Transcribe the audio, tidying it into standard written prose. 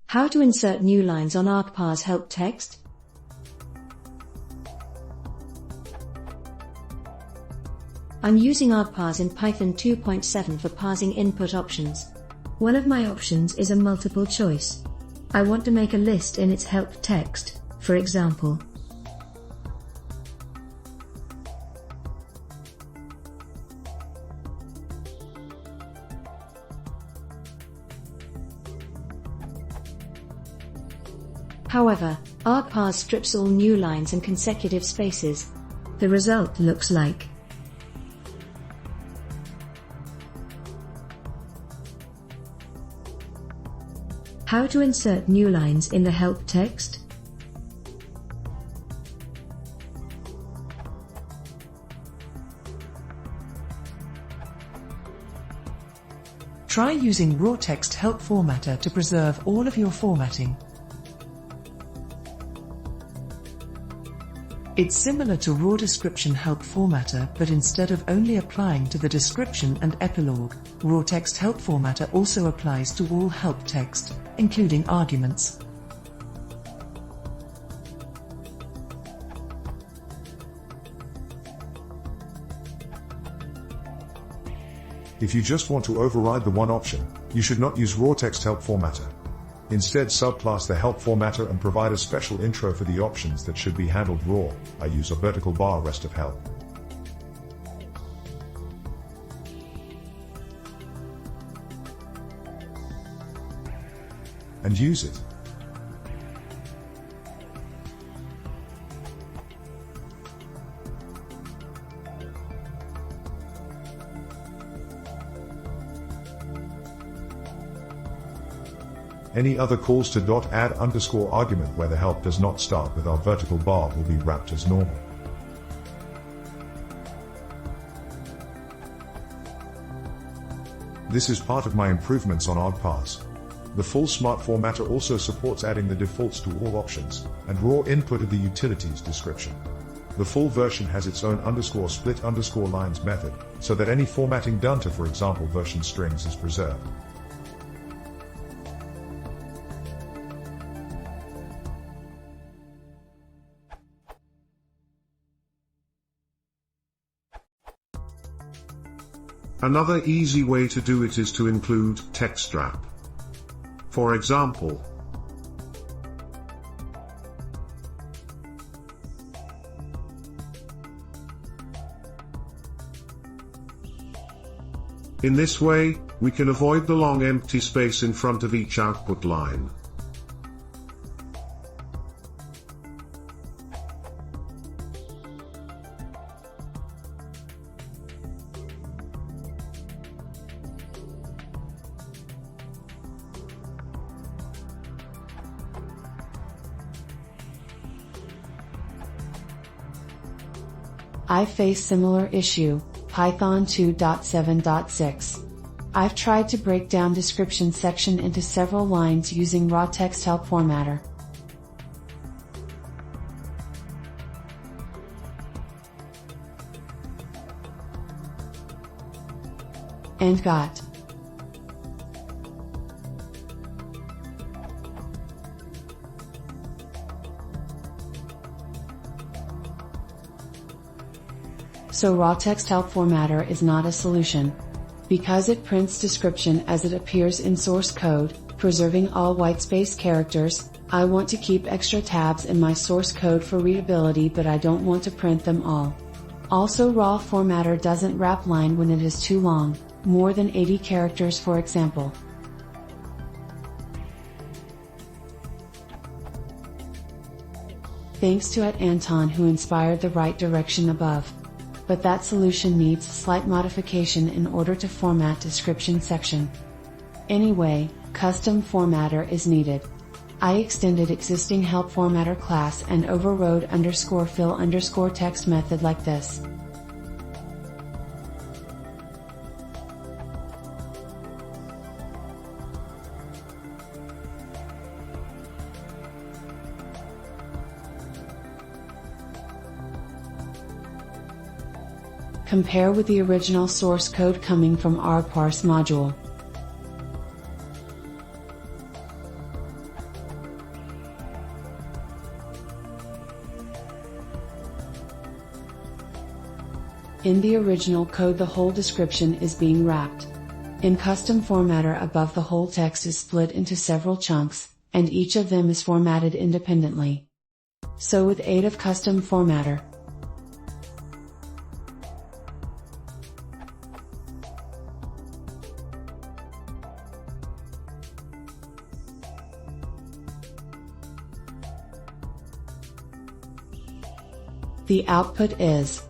How to insert new lines on argparse help text? I'm using argparse in Python 2.7 for parsing input options. One of my options is a multiple choice. I want to make a list in its help text, for example. However, argparse strips all new lines and consecutive spaces. The result looks like how to insert new lines in the help text? Try using raw text help formatter to preserve all of your formatting. It's similar to raw description help formatter, but instead of only applying to the description and epilogue, raw text help formatter also applies to all help text, including arguments. If you just want to override the one option, you should not use raw text help formatter. Instead, subclass the help formatter and provide a special intro for the options that should be handled raw. I use a vertical bar rest of help. And use it. Any other calls to .add_argument where the help does not start with our vertical bar will be wrapped as normal. This is part of my improvements on argparse. The full smart formatter also supports adding the defaults to all options, and raw input of the utilities description. The full version has its own _split_lines method, so that any formatting done to, for example, version strings is preserved. Another easy way to do it is to include text wrap. For example, in this way, we can avoid the long empty space in front of each output line. I face similar issue, Python 2.7.6. I've tried to break down description section into several lines using raw text help formatter. And got So raw text help formatter is not a solution. Because it prints description as it appears in source code, preserving all whitespace characters, I want to keep extra tabs in my source code for readability, but I don't want to print them all. Also, raw formatter doesn't wrap line when it is too long, more than 80 characters for example. Thanks to @Anton who inspired the right direction above. But that solution needs slight modification in order to format description section. Anyway, custom formatter is needed. I extended existing help formatter class and overrode _fill_text method like this. Compare with the original source code coming from argparse module. In the original code, the whole description is being wrapped. In custom formatter above, the whole text is split into several chunks, and each of them is formatted independently. So with aid of custom formatter, the output is